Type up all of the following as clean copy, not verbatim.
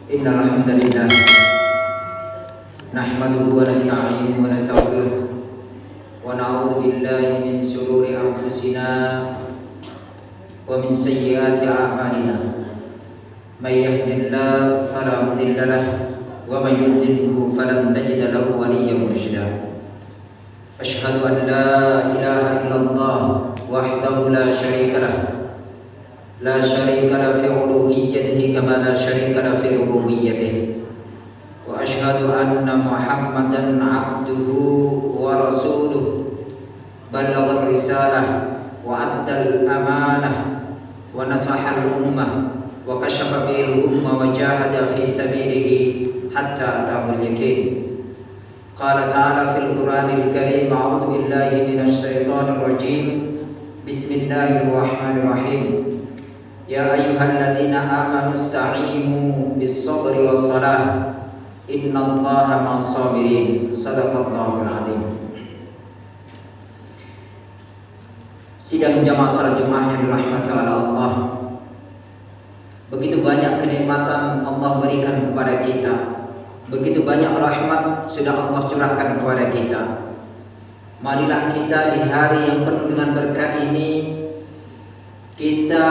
Innal hamdalillah nahmaduhu wa nasta'inuhu wa nastaghfiruh wa na'udzu billahi min shururi anfusina wa min sayyiati a'malina. May yahdihillahu fala mudilla lahu wa may yudlilhu falan tajida lahu waliyyan mursyida. Asyhadu an la ilaha illallah wahdahu la syarika lahu la syarika lahu fi uluhiyyatihi kama la syarika lahu fi rububiyyatihi. Wa asyhadu anna Muhammadan abduhu wa rasuluh ballagha risalah wa addal amanah wa nasaha al ummah wa kashafa bil ummah wa jahada fi sabilihi hatta atahul yaqin. Qala ta'ala fil Qur'anil Karim, a'udzu billahi minasy syaithanir rajim. Bismillahirrahmanirrahim. Ya ayyuhalladzina amanu ista'inu bis-sabri was-salah. Innallaha ma'as sabirin. Shadaqallahul azim. Sidang jamaah salat Jumat yang dirahmati oleh Allah. Begitu banyak kenikmatan Allah berikan kepada kita. Begitu banyak rahmat sudah Allah curahkan kepada kita. Marilah kita di hari yang penuh dengan berkah ini kita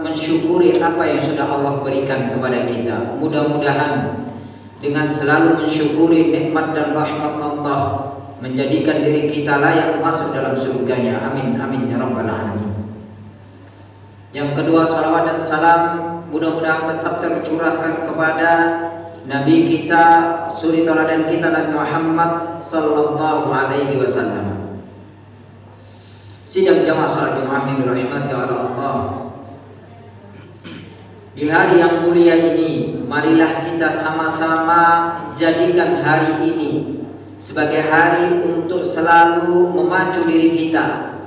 mensyukuri apa yang sudah Allah berikan kepada kita. Mudah-mudahan dengan selalu mensyukuri nikmat dan rahmat Allah menjadikan diri kita layak masuk dalam surganya. Amin amin ya rabbal alamin. Yang kedua, salawat dan salam mudah-mudahan tetap tercurahkan kepada Nabi kita, suri tauladan kita Nabi Muhammad sallallahu alaihi wasallam. Sidang jamaah salat Jumat yang dirahmati oleh Allah. Di hari yang mulia ini, marilah kita sama-sama jadikan hari ini sebagai hari untuk selalu memacu diri kita.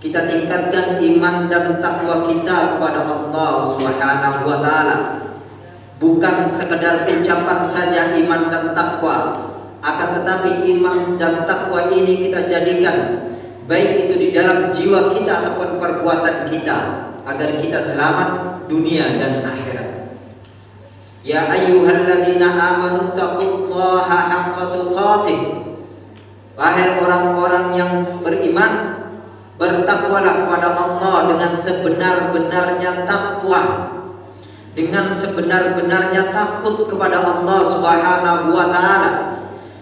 Kita tingkatkan iman dan takwa kita kepada Allah Subhanahu wa taala. Bukan sekedar ucapan saja iman dan takwa, akan tetapi iman dan takwa ini kita jadikan baik itu di dalam jiwa kita ataupun perbuatan kita, agar kita selamat dunia dan akhirat. Ya ayyuhalladzina amanu taqullaha haqqa tuqatih. Wahai orang-orang yang beriman, bertakwalah kepada Allah dengan sebenar-benarnya takwa, dengan sebenar-benarnya takut kepada Allah Subhanahu wa taala,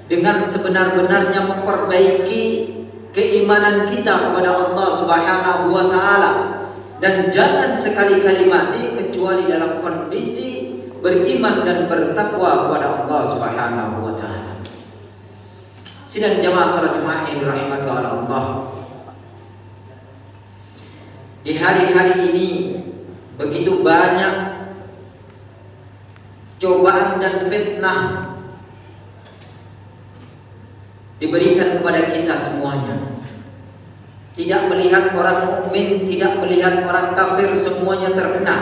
dengan sebenar-benarnya memperbaiki keimanan kita kepada Allah Subhanahu wa taala, dan jangan sekali-kali mati kecuali dalam kondisi beriman dan bertakwa kepada Allah Subhanahu wa taala. Sidang jamaah salat Jumat yang dirahmati oleh Allah. Di hari-hari ini begitu banyak cobaan dan fitnah diberikan kepada kita semuanya. Tidak melihat orang mukmin, tidak melihat orang kafir, semuanya terkena.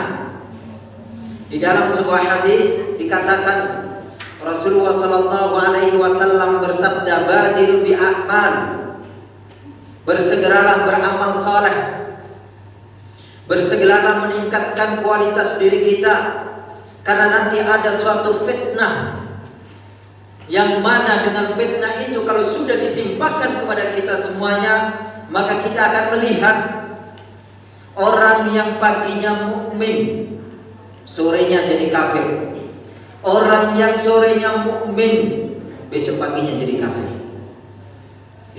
Di dalam sebuah hadis dikatakan Rasulullah sallallahu alaihi wasallam bersabda, "Badiru bi a'mal." Bersegeralah beramal saleh. Bersegeralah meningkatkan kualitas diri kita. Karena nanti ada suatu fitnah, yang mana dengan fitnah itu kalau sudah ditimpakan kepada kita semuanya, maka kita akan melihat orang yang paginya mukmin, sorenya jadi kafir. Orang yang sorenya mukmin, besok paginya jadi kafir.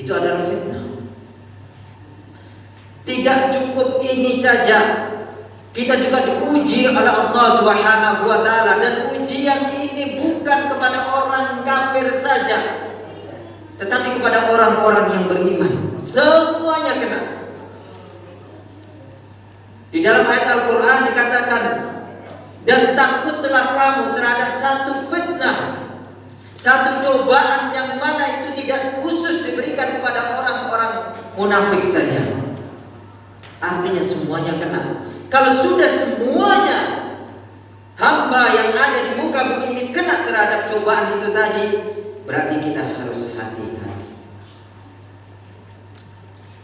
Itu adalah fitnah. Tidak cukup ini saja, kita juga diuji oleh Allah Subhanahu wa taala, dan ujian ini bukan kepada orang kafir saja, tetapi kepada orang-orang yang beriman. Semuanya kena. Di dalam ayat Al-Qur'an dikatakan, "Dan takutlah kamu terhadap satu fitnah, satu cobaan yang mana itu tidak khusus diberikan kepada orang-orang munafik saja." Artinya semuanya kena. Kalau sudah semuanya hamba yang ada di muka bumi ini kena terhadap cobaan itu tadi, berarti kita harus hati-hati.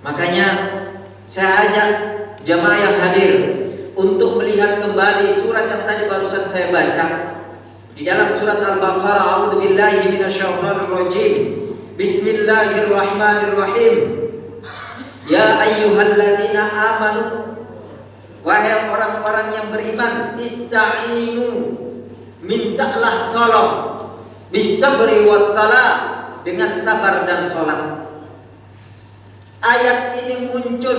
Makanya saya ajak jamaah yang hadir untuk melihat kembali surat yang tadi barusan saya baca. Di dalam surat Al-Baqarah, a'udzubillahi minasyaitonirrajim. Bismillahirrahmanirrahim. Ya ayyuhalladzina amanu, wahai orang-orang yang beriman, ista'inu, mintalah tolong, bisabri wassalah, dengan sabar dan sholat. Ayat ini muncul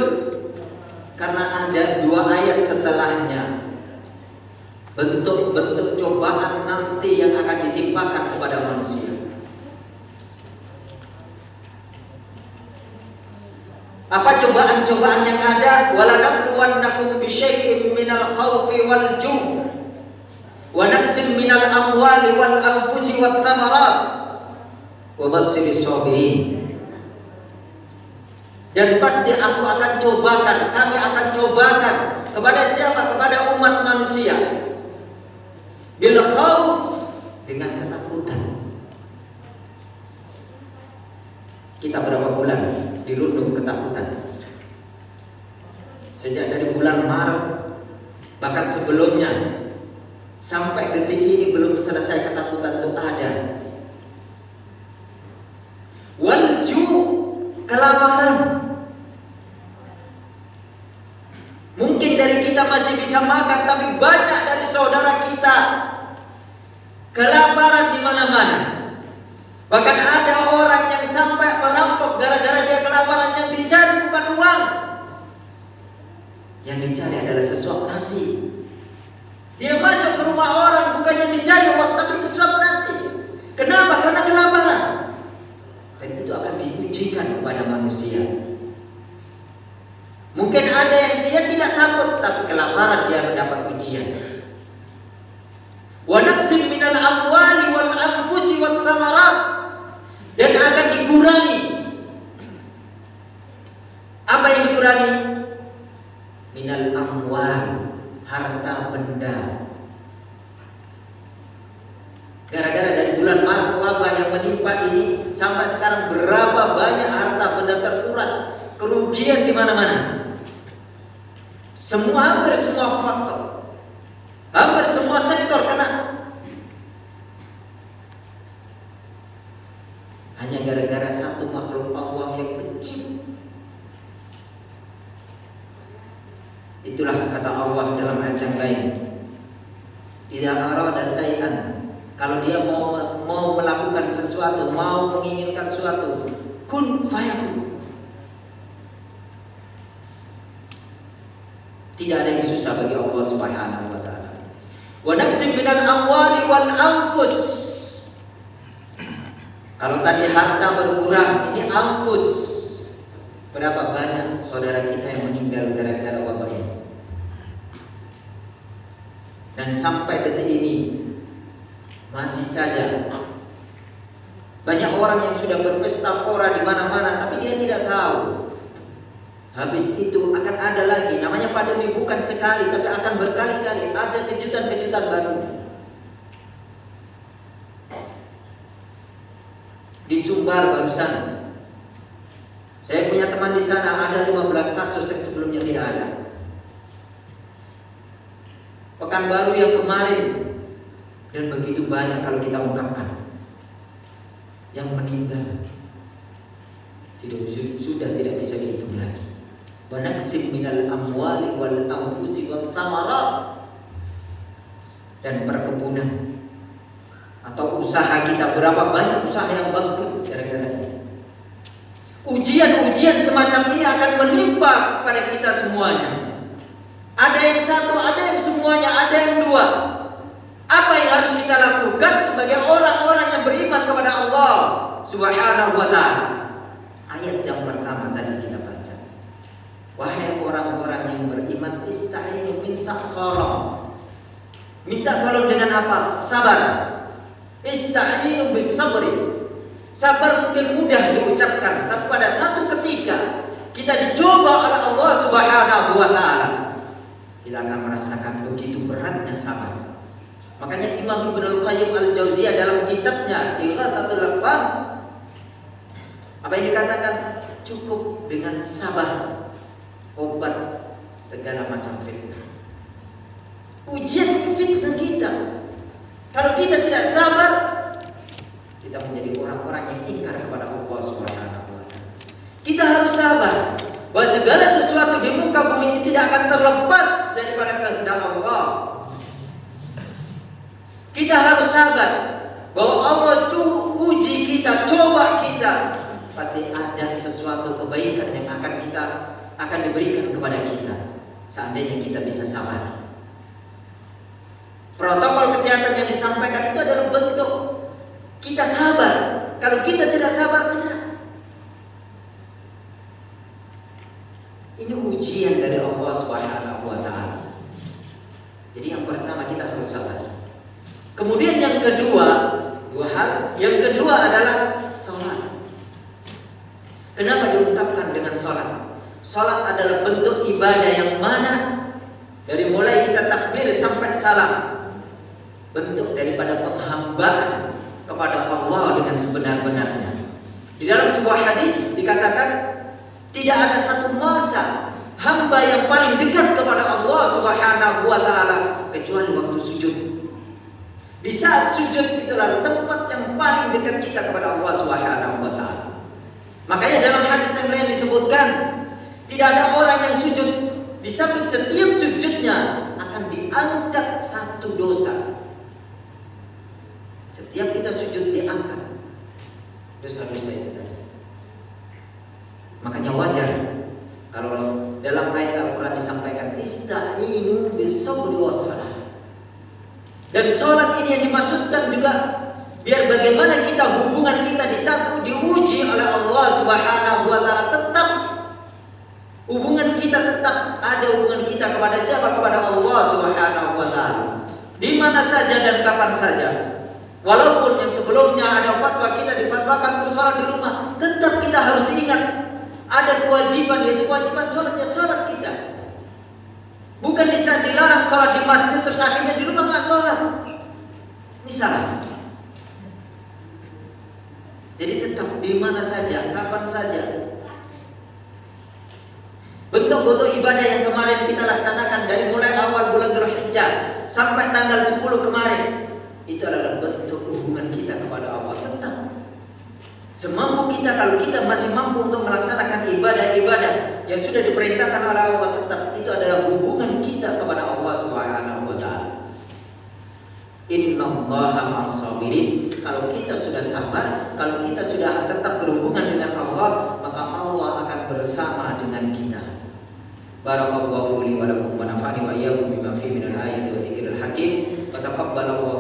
karena ada dua ayat setelahnya, bentuk-bentuk cobaan nanti yang akan ditimpakan kepada manusia. Apa cobaan-cobaan yang ada? Walanabluwannakum bisyai'in minal khawfi wal ju' wa naqsin minal amwali wal anfusi wat thamarat wa basyirish shabirin. Dan pasti aku akan cobakan, kami akan cobakan kepada siapa? Kepada umat manusia. Bil khauf, dengan ketakutan. Kita berapa bulan dirundung ketakutan? Sejak dari bulan Maret, bahkan sebelumnya, sampai detik ini belum selesai ketakutan itu ada. Wal ju', kelaparan. Mungkin dari kita masih bisa makan, tapi banyak dari saudara kita kelaparan di mana-mana. Bahkan ada orang yang sampai merampok gara-gara dia kelaparan. Yang dicari bukan uang, yang dicari adalah sesuap nasi. Dia masuk ke rumah orang, bukan yang dicari uang, tapi sesuap nasi. Kenapa? Karena kelaparan. Dan itu akan diujikan kepada manusia. Mungkin ada yang dia tidak takut, tapi kelaparan dia mendapat ujian. Wa naqsim minal amwali wal anfusi wat thamarat, dan akan dikurangi. Apa yang dikurangi? Minal amwal, harta benda. Gara-gara dari bulan Maret wabah yang menimpa ini, sampai sekarang berapa banyak harta benda terkuras, kerugian di mana-mana. Hampir semua faktor, hampir semua sektor kena. Hanya gara-gara satu makhluk Allah yang kecil. Itulah kata Allah dalam ayat yang lain. Idza arada syai'an, kalau dia mau melakukan sesuatu, mau menginginkan sesuatu, kun fayakun. Tidak ada yang susah bagi Allah Subhanahu wa taala. Wa naqsim minal amwali wal anfus. Kalau tadi harta berkurang, ini anfus. Berapa banyak saudara kita yang meninggal gara-gara wabah ini? Dan sampai detik ini masih saja banyak orang yang sudah berpesta pora di mana-mana, tapi dia tidak tahu. Habis itu akan ada lagi. Namanya pandemi bukan sekali, tapi akan berkali-kali. Ada kejutan-kejutan baru. Di Sumbar barusan, saya punya teman di sana, ada 15 kasus yang sebelumnya tidak ada. Pekanbaru yang kemarin, dan begitu banyak kalau kita ungkapkan yang meninggal, sudah tidak bisa dihitung lagi. Wa naqsim minal amwali wal anfusi wat thamarat, dan perkebunan atau usaha kita, berapa banyak usaha yang bangkrut gara-gara ini. Ujian-ujian semacam ini akan menimpa kepada kita semuanya. Ada yang satu, ada yang semuanya, ada yang dua. Apa yang harus kita lakukan sebagai orang-orang yang beriman kepada Allah Subhanahu wa ta'ala? Ayat yang pertama tadi kita baca. Wahai orang-orang yang beriman, ista'inu, minta tolong. Minta tolong dengan apa? Sabar. Ista'inu bisabri. Sabar mungkin mudah diucapkan, tapi pada satu ketika kita dicoba oleh Allah Subhanahu wa ta'ala, kita akan merasakan begitu beratnya sabar. Makanya Imam Ibnul Qayyim Al-Jauziyah dalam kitabnya Ighatsatul Lahfan, apa yang dikatakan? Cukup dengan sabar obat segala macam fitnah. Ujian ini fitnah kita. Kalau kita tidak sabar, kita menjadi orang-orang yang ingkar kepada Allah Subhanahu wa taala. Kita harus sabar bahwa segala sesuatu di muka bumi ini tidak akan terlepas daripada kehendak Allah. Kita harus sabar bahwa Allah tuh uji kita, coba kita. Pasti ada sesuatu kebaikan yang akan diberikan kepada kita seandainya kita bisa sabar. Protokol kesehatan yang disampaikan itu adalah bentuk kita sabar. Kalau kita tidak sabar, kena. Ini ujian dari Allah Subhanahu wa taala. Jadi yang pertama kita harus sabar. Kemudian yang kedua, dua hal. Yang kedua adalah sholat. Kenapa diungkapkan dengan sholat? Sholat adalah bentuk ibadah yang mana dari mulai kita takbir sampai salam, bentuk daripada penghambaan kepada Allah dengan sebenar-benarnya. Di dalam sebuah hadis dikatakan tidak ada satu masa hamba yang paling dekat kepada Allah Subhanahu wa taala kecuali waktu sujud. Di saat sujud itulah tempat yang paling dekat kita kepada Allah Subhanahu wa taala. Makanya dalam hadis yang lain disebutkan tidak ada orang yang sujud di samping setiap sujudnya akan diangkat satu dosa. Setiap kita sujud diangkat dosa-dosa itu tadi. Makanya wajar kalau dalam ayat Al-Quran disampaikan ista'inu bis-sabri was-salah. Dan sholat ini yang dimaksudkan juga biar bagaimana kita hubungan kita di satu diuji oleh Allah Subhanahu wa taala, tetap hubungan kita tetap ada hubungan kita kepada siapa? Kepada Allah Subhanahu wa taala. Di mana saja dan kapan saja. Walaupun yang sebelumnya ada fatwa kita difatwakan untuk sholat di rumah, tetap kita harus ingat ada kewajiban, yaitu kewajiban sholatnya sholat kita. Bukan di saat dilarang sholat di masjid terus akhirnya di rumah nggak sholat. Ini salah. Jadi tetap di mana saja, kapan saja. Bentuk-bentuk ibadah yang kemarin kita laksanakan dari mulai awal bulan Dzulhijjah sampai tanggal 10 kemarin, itu adalah bentuk hubungan kita kepada Allah. Tetap semampu kita, kalau kita masih mampu untuk melaksanakan ibadah-ibadah yang sudah diperintahkan oleh Allah, tetap itu adalah hubungan kita kepada Allah Subhanahu wa taala. Innallaha ma'as-sabirin. Kalau kita sudah sabar, kalau kita sudah tetap berhubungan dengan Allah, maka Allah akan bersama dengan kita. Barakallahu li wa lakum wa nafa'ani wa iyyakum bima fihi minal ayati wa dzikril hakim. Wa taqabbalallahu